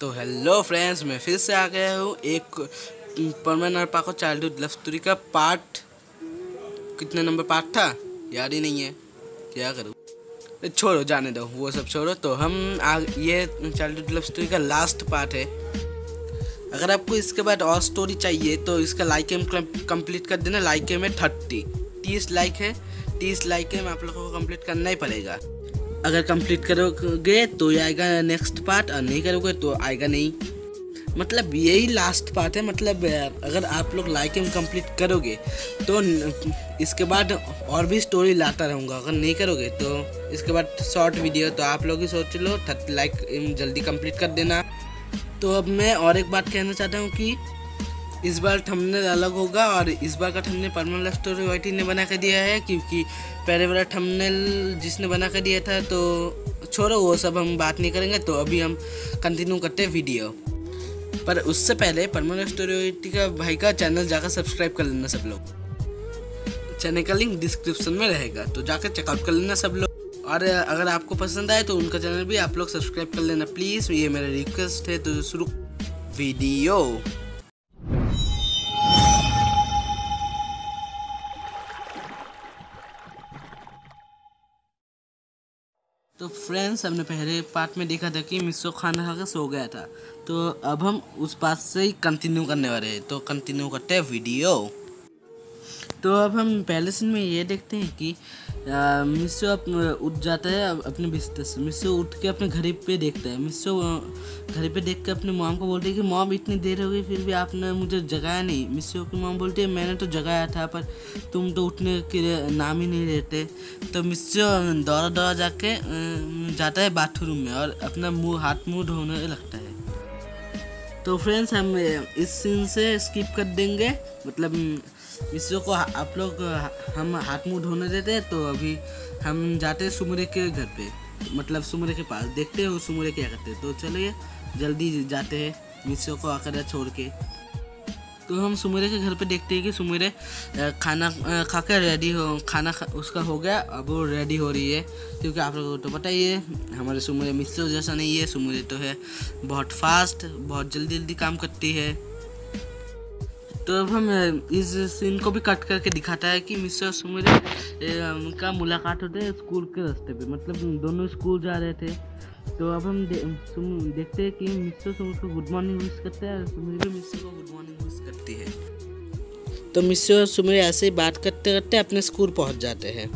तो hello friends, मैं फिर से आ गया हूँ एक परमान और पाको चाइल्डहुड लव स्टोरी का पार्ट। कितने नंबर पार्ट था याद ही नहीं है, क्या करूँ। छोड़ो, जाने दो, वो सब छोड़ो। तो ये चाइल्डहुड लव स्टोरी का लास्ट पार्ट है। अगर आपको इसके बाद और स्टोरी चाहिए तो इसका लाइक एम कंप्लीट कर देना। लाइक एम है 30 लाइक है। 30 लाइक एम आप लोगों को कंप्लीट करना ही पड़ेगा। अगर कंप्लीट करोगे तो ये आएगा नेक्स्ट पार्ट, और नहीं करोगे तो आएगा नहीं। मतलब यही लास्ट पार्ट है। मतलब अगर आप लोग लाइक एम कंप्लीट करोगे तो इसके बाद और भी स्टोरी लाता रहूँगा। अगर नहीं करोगे तो इसके बाद शॉर्ट वीडियो। तो आप लोग ही सोच लो, 30 लाइक एम जल्दी कंप्लीट कर देना। तो अब मैं और एक बात कहना चाहता हूँ कि इस बार थंबनेल अलग होगा, और इस बार का थंबनेल परमान लव स्टोरी वाइटी ने बना कर दिया है, क्योंकि पहले वाला थंबनेल जिसने बना कर दिया था। तो छोड़ो, वो सब हम बात नहीं करेंगे। तो अभी हम कंटिन्यू करते हैं वीडियो। पर उससे पहले परमान लव स्टोरी वाइटी का भाई का चैनल जाकर सब्सक्राइब कर लेना सब लोग। चैनल का लिंक डिस्क्रिप्शन में रहेगा, तो जाकर चेकआउट कर लेना सब लोग। और अगर आपको पसंद आए तो उनका चैनल भी आप लोग सब्सक्राइब कर लेना प्लीज़, ये मेरा रिक्वेस्ट है। तो शुरू वीडियो। तो फ्रेंड्स, हमने पहले पार्ट में देखा था कि मिस्सो खाना खा के सो गया था। तो अब हम उस पार्ट से ही कंटिन्यू करने वाले हैं। तो कंटिन्यू करते हैं वीडियो। तो अब हम पहले सीन में ये देखते हैं कि मिस्सो उठ जाता है अपने बिस्तर से। मिस्सो उठ के अपने घर पे देखता है। मिस्सो घर पे देख के अपने मॉम को बोलती है कि मॉम, इतनी देर हो गई फिर भी आपने मुझे जगाया नहीं। मिस्सो की मॉम बोलती है मैंने तो जगाया था, पर तुम तो उठने के नाम ही नहीं लेते। तो मिस्सो दौड़ा दौड़ा जाके जाता है बाथरूम में और अपना हाथ मुँह धोने लगता है। तो फ्रेंड्स, हम इस सीन से स्किप कर देंगे। मतलब मिस्सो को आप लोग हम हाथ मुंह धोने देते हैं। तो अभी हम जाते हैं सुमुरे के घर पे, मतलब सुमुरे के पास। देखते हैं वो सुमुरे क्या करते हैं। तो चलिए जल्दी जाते हैं मिस्सो को आकर छोड़ के। तो हम सुमुरे के घर पे देखते हैं कि सुमुरे खाना खा कर रेडी हो, उसका हो गया। अब वो रेडी हो रही है, क्योंकि आप लोगों को तो पता ही है हमारे सुमुरे मिस्सो जैसा नहीं है। सुमुरे तो है बहुत फास्ट, बहुत जल्दी जल्दी काम करती है। तो अब हम इस सीन को भी कट करके दिखाता है कि मिस्सो और सुमुरे का मुलाकात होते है स्कूल के रास्ते पे। मतलब दोनों स्कूल जा रहे थे। तो अब हम देखते हैं कि मिस्सो सुमुरे को गुड मॉर्निंग विश करता है, और सुमुरे भी मिस्सो को गुड मॉर्निंग विश करती है। तो मिस्सो और सुमुरे ऐसे ही बात करते करते अपने स्कूल पहुंच जाते हैं।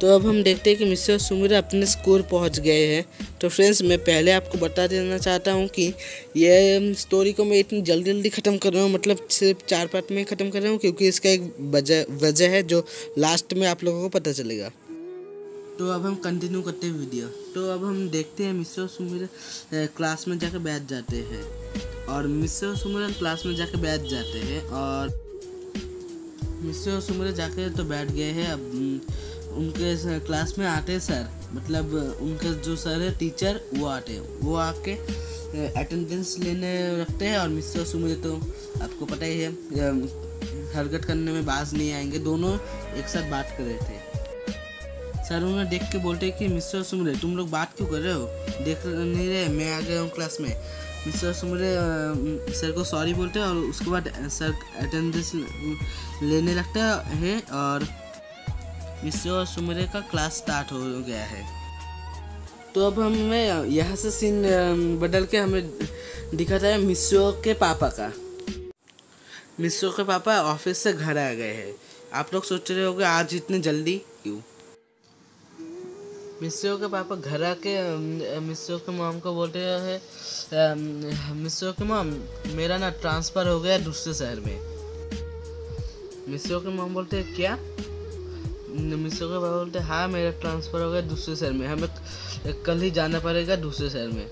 तो अब हम देखते हैं कि मिस्सो और सुमुरे अपने स्कूल पहुंच गए हैं। तो फ्रेंड्स, मैं पहले आपको बता देना चाहता हूं कि ये स्टोरी को मैं इतनी जल्दी जल्दी ख़त्म कर रहा हूं। मतलब सिर्फ 4 पार्ट में ख़त्म कर रहा हूं, क्योंकि इसका एक वजह है जो लास्ट में आप लोगों को पता चलेगा। तो अब हम कंटिन्यू करते हैं वीडियो। तो अब हम देखते हैं मिस्सो और सुमुरे क्लास में जाकर बैठ जाते हैं, और मिस्सो और सुमुरे क्लास में जाकर बैठ जाते हैं। और मिस्सो और सुमुरे जाकर तो बैठ गए हैं। अब उनके क्लास में आते सर, मतलब उनके जो सर है टीचर, वो आते हैं। वो आके अटेंडेंस लेने रखते हैं। और मिस्सो और सुमुरे तो आपको पता ही है हरकत करने में बाज नहीं आएंगे। दोनों एक साथ बात कर रहे थे। सर उन्हें देख के बोलते हैं कि मिस्सो और सुमुरे, तुम लोग बात क्यों कर रहे हो, देख नहीं रहे मैं आ गया हूँ क्लास में। मिस्सो और सुमुरे सर को सॉरी बोलते हैं, और उसके बाद सर अटेंडेंस लेने लगता है। और मिस्सो और सुमुरे का क्लास स्टार्ट हो गया है। तो अब हमें यहाँ से सीन बदल के हमें दिखाता है मिस्सो के पापा का। मिस्सो के पापा ऑफिस से घर आ गए हैं। आप लोग सोच रहे होंगे आज इतनी जल्दी क्यों। मिस्सो के पापा घर आके मिस्सो के मॉम को बोलते हैं मिस्सो के मॉम, मेरा ना ट्रांसफ़र हो गया दूसरे शहर में। मिस्सो के मॉम बोलते हैं क्या। मिस्सो के पापा बोलते हैं हाँ, मेरा ट्रांसफ़र हो गया दूसरे शहर में, हमें कल ही जाना पड़ेगा दूसरे शहर में।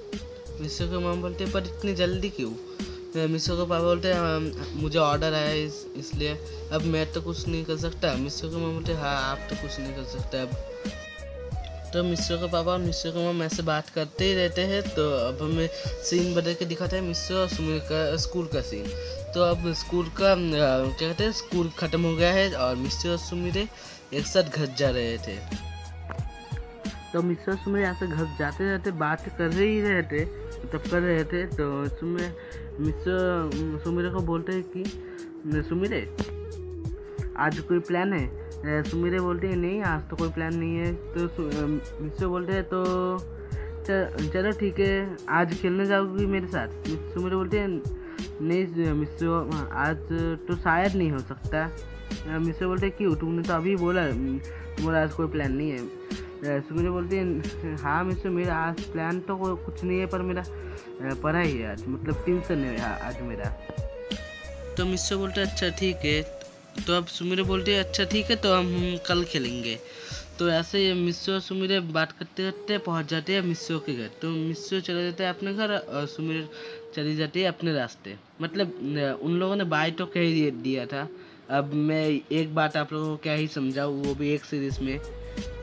मिस्सो के मॉम बोलते हैं पर इतनी जल्दी क्यों। मिस्सो के पापा बोलते हैं मुझे ऑर्डर आया है इसलिए अब मैं तो कुछ नहीं कर सकता। मिस्सो के मॉम बोलते हैं हाँ, आप तो कुछ नहीं कर सकते अब। तो मिस्सो के पापा और मिस्सो के मॉम ऐसे बात करते ही रहते हैं। तो अब हमें सीन बदल के दिखाता है मिस्सो और सुमुरे का स्कूल का सीन। तो अब स्कूल का क्या कहते हैं, स्कूल ख़त्म हो गया है, और मिस्सो और सुमुरे एक साथ घर जा रहे थे। तो मिस्सो और सुमुरे यहाँ से घर जाते रहते बात कर ही रहे थे तब कर रहे थे तो सुमिरे मिस्सो सुमिरे को बोलते हैं कि सुमिरे आज कोई प्लान है। सुमिरे बोलते हैं नहीं आज तो कोई प्लान नहीं है। तो मिस्सो बोलते हैं तो चलो ठीक है आज खेलने जाओगी मेरे साथ। सुमिरे बोलते हैं नहीं मिस्सो आज तो शायद नहीं हो सकता। मिस्सो बोलते हैं क्यों, तुमने तो अभी बोला तुम्हारा आज कोई प्लान नहीं है। सुमिरे बोलते हैं हाँ मिस्सो मेरा आज प्लान तो कुछ नहीं है पर मेरा पढ़ाई है आज, मतलब टेंशन है आज मेरा। तो मिस्सो बोलते हैं अच्छा ठीक है। तो अब सुमिरे बोलते हैं अच्छा ठीक है तो हम कल खेलेंगे। तो ऐसे ही मिस्सो और सुमिरे बात करते करते पहुंच जाते हैं मिस्सो के घर। तो मिस्सो चले जाते हैं अपने घर और सुमिरे चली जाती है अपने रास्ते। मतलब उन लोगों ने बाय तो कह ही दिया था। अब मैं एक बात आप लोगों को क्या ही समझाऊँ, वो भी एक सीरीज़ में।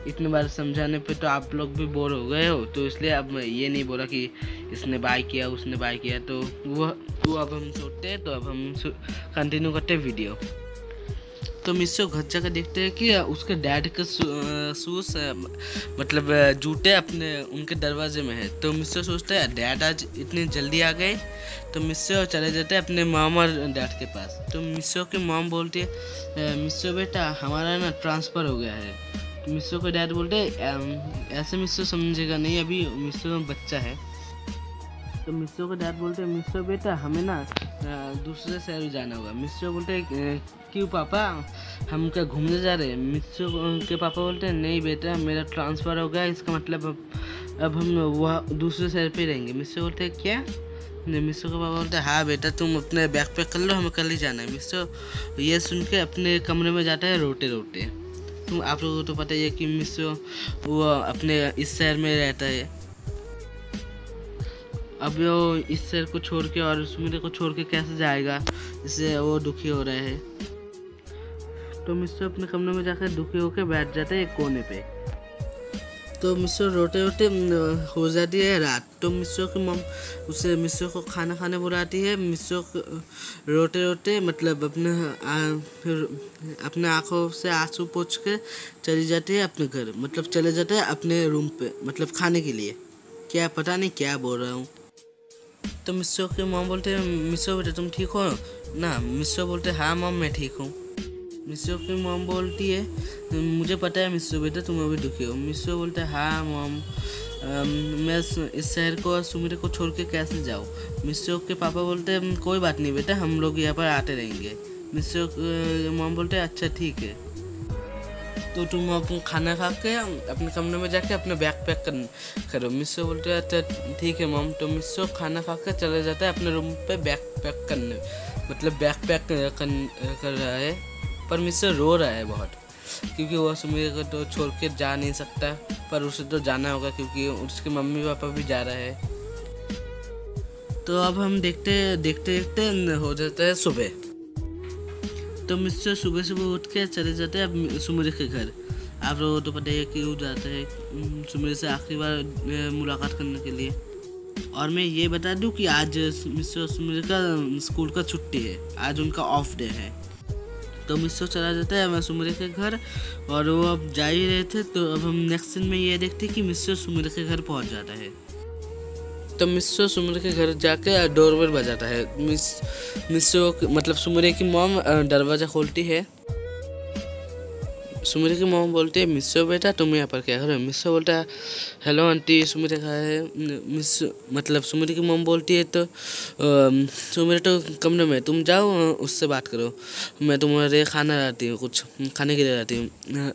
इतनी बार समझाने पे तो आप लोग भी बोर हो गए हो, तो इसलिए अब मैं ये नहीं बोला कि इसने बाय किया उसने बाय किया। तो वो अब हम सोचते हैं। तो अब हम कंटिन्यू करते हैं वीडियो। तो मिस्सो घर जाकर देखते हैं कि उसके डैड के शूज मतलब जूते अपने उनके दरवाजे में है। तो मिस्सो सोचता है डैड आज इतनी जल्दी आ गए। तो मिस्सो चले जाते हैं अपने मॉम और डैड के पास। तो मिस्सो की मॉम बोलती है मिस्सो बेटा हमारा ना ट्रांसफ़र हो गया है। तो मिस्सो के डैड बोलते हैं ऐसे मिस्सो समझेगा नहीं, अभी मिस्सो बच्चा है। तो मिस्सो के डैड बोलते हैं मिस्सो बेटा हमें ना दूसरे शहर जाना होगा। मिस्सो बोलते हैं क्यों पापा हम क्या घूमने जा रहे हैं। मिस्सो के पापा बोलते हैं नहीं बेटा मेरा ट्रांसफ़र हो गया, इसका मतलब अब हम वह दूसरे शहर पे रहेंगे। मिस्सो बोलते हैं क्या। मिस्सो के पापा बोलते हैं हाँ बेटा तुम अपने बैग पैक कर लो, हमें कल ही जाना है। मिस्सो ये सुन के अपने कमरे में जाता है रोते रोते। तुम आप लोगों को तो पता ही है कि मिस्सो वो अपने इस शहर में रहता है। अब वो इस शहर को छोड़ के और सुमिरे को छोड़ के कैसे जाएगा, इससे वो दुखी हो रहे हैं। तो मिस्सो अपने कमरे में जाकर दुखी होकर बैठ जाते हैं एक कोने पे। तो मिस्सो रोते रोते हो जाती है रात। तो मिस्सो की मम उसे मिस्सो को खाना खाने बुलाती है। मिस्सो रोते रोते मतलब अपने आँखों से आंसू पोंछ के चली जाती है अपने घर, मतलब चले जाते हैं अपने रूम पे, मतलब खाने के लिए। क्या पता नहीं क्या बोल रहा हूँ। तो मिस्सो के मॉम बोलते हैं मिस्सो बेटा तुम ठीक हो ना। मिस्सो बोलते हैं हाँ मॉम मैं ठीक हूँ। मिस्सो की मॉम बोलती है मुझे पता है मिस्सो बेटा तुम अभी दुखी हो। मिस्सो बोलते हैं हाँ मॉम मैं इस शहर को और सुमिरे को छोड़ के कैसे जाऊँ। मिस्सो के पापा बोलते हैं कोई बात नहीं बेटा हम लोग यहाँ पर आते रहेंगे। मिस्सो मॉम बोलते हैं अच्छा ठीक है। तो तुम अपना खाना खा के अपने कमरे में जाके अपना बैग पैक करो। मिस्सो बोलते हैं अच्छा ठीक है मॉम। तो मिस्सो खाना खा के चले जाता है अपने रूम पे बैग पैक करने, मतलब बैग पैक कर रहा है। पर मिस्सो रो रहा है बहुत, क्योंकि वो सुमिरे को तो छोड़ के जा नहीं सकता, पर उसे तो जाना होगा क्योंकि उसके मम्मी पापा भी जा रहे हैं। तो अब हम देखते देखते हो जाता है सुबह। तो मिस्सो सुबह सुबह उठ के चले जाते हैं सुमिरे के घर। आप लोगों को तो पता है कि वो जाता है सुमिरे से आखिरी बार मुलाकात करने के लिए। और मैं ये बता दूं कि आज मिस्सो सुमिरे का स्कूल का छुट्टी है, आज उनका ऑफ डे है। तो मिस्सो चला जाता है सुमिरे के घर और वो अब जा ही रहे थे। तो अब हम नेक्स्ट सीन में ये देखते हैं कि मिस्सो सुमिरे के घर पहुंच जाता है। तो मिस्सो सुमिरे के घर जाके डोरबेल बजाता है। मिस्सो मतलब सुमिरे की मॉम दरवाज़ा खोलती है। सुमिरे की मॉम बोलती है मिस्सो बेटा तुम यहाँ पर क्या कर रहे हो। मिस्सो बोलता है हेलो आंटी सुमिरे कहाँ है। मिस्सो मतलब सुमिरे की मॉम बोलती है तो सुमिरे तो कमरे में, तुम जाओ उससे बात करो, मैं तुम्हारे खाना लाती हूँ, कुछ खाने के लिए लाती हूँ।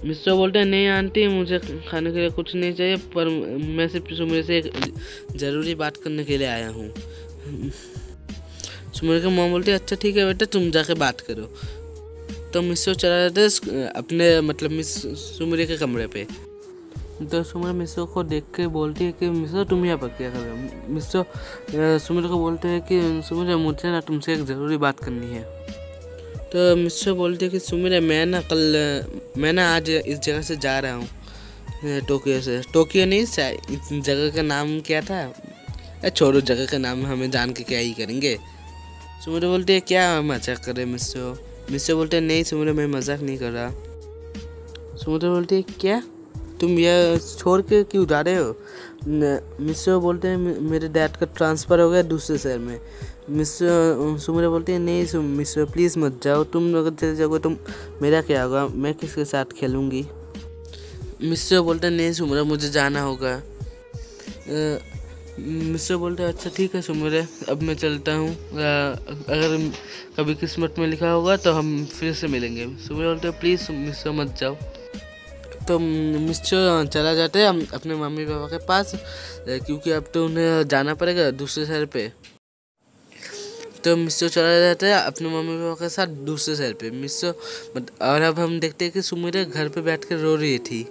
मिस्सो बोलते हैं नहीं आंटी मुझे खाने के लिए कुछ नहीं चाहिए, पर मैं सिर्फ सुमिरे से एक ज़रूरी बात करने के लिए आया हूँ। सुमिरे की मॉम बोलती है अच्छा ठीक है बेटा तुम जाके बात करो। तो मिस्सो चला जाता है अपने मतलब सुमिरे के कमरे पे। तो सुमिरे मिस्सो को देख के बोलती है कि मिस्सो तुम यहाँ पर क्या कर रहे हो। मिस्सो सुमिरे को बोलते हैं कि सुमिरे मुझे ना तुमसे एक ज़रूरी बात करनी है। तो मिस्सो बोलती है कि सुमिरे मैं ना आज इस जगह से जा रहा हूँ टोक्यो से। टोक्यो नहीं इस जगह का नाम क्या था, छोड़ो जगह का नाम हमें जान के क्या ही करेंगे। सुमिरे बोलती है क्या मजाक कर रहे मिस्सो बोलते हैं नहीं सुमिरे मैं मजाक नहीं कर रहा। सुमिरे बोलती है क्या तुम ये छोड़ के क्यों जा रहे हो? मिस्टर बोलते हैं मेरे डैड का ट्रांसफ़र हो गया दूसरे शहर में। मिस्टर सुमिरा बोलते हैं नहीं मिस्टर प्लीज़ मत जाओ, तुम अगर चले जाओगे तो मेरा क्या होगा, मैं किसके साथ खेलूँगी। मिस्टर बोलते हैं नहीं सुमिरा मुझे जाना होगा। मिस्टर बोलते हैं अच्छा ठीक है सुमिरा अब मैं चलता हूँ, अगर कभी किस्मत में लिखा होगा तो हम फिर से मिलेंगे। सुमिरा बोलते हैं प्लीज़ मिस्टर मत जाओ। तो मिस्टर चला जाते हैं अपने मम्मी पापा के पास, क्योंकि अब तो उन्हें जाना पड़ेगा दूसरे शहर पे। तो मिस्टर चला जाता है अपने मम्मी पापा के साथ दूसरे शहर पे। मिस्टर और अब हम देखते हैं कि सुमिरा घर पे बैठ कर रो रही थी।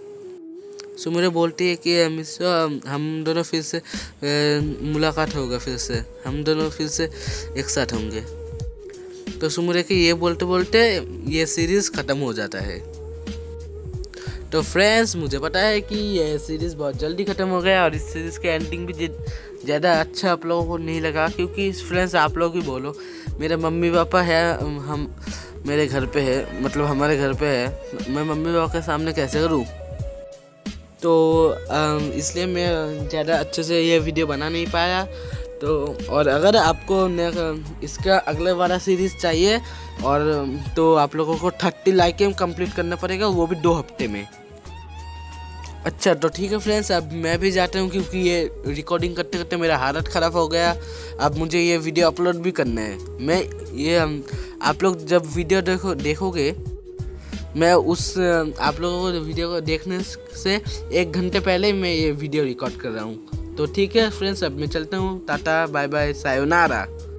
सुमिरा बोलती है कि मिस्टर हम दोनों फिर से मुलाकात होगा, फिर से हम दोनों फिर से एक साथ होंगे। तो सुमिरा के ये बोलते बोलते ये सीरीज़ ख़त्म हो जाता है। तो फ्रेंड्स मुझे पता है कि ये सीरीज़ बहुत जल्दी ख़त्म हो गया और इस सीरीज़ के एंडिंग भी ज़्यादा अच्छा आप लोगों को नहीं लगा, क्योंकि फ्रेंड्स आप लोग ही बोलो, मेरे मम्मी पापा है, हम मेरे घर पे है, मतलब हमारे घर पे है, मैं मम्मी पापा के सामने कैसे करूँ। तो इसलिए मैं ज़्यादा अच्छे से ये वीडियो बना नहीं पाया। तो और अगर आपको इसका अगले वाला सीरीज़ चाहिए और तो आप लोगों को 30 लाइक कंप्लीट करना पड़ेगा, वो भी 2 हफ्ते में। अच्छा तो ठीक है फ्रेंड्स, अब मैं भी जाता हूँ क्योंकि ये रिकॉर्डिंग करते करते मेरा हालत ख़राब हो गया। अब मुझे ये वीडियो अपलोड भी करना है। मैं ये आप लोग जब वीडियो देखोगे मैं उस आप लोगों को वीडियो को देखने से 1 घंटे पहले मैं ये वीडियो रिकॉर्ड कर रहा हूँ। तो ठीक है फ्रेंड्स, अब मैं चलता हूँ, टाटा बाय बाय सायोनारा।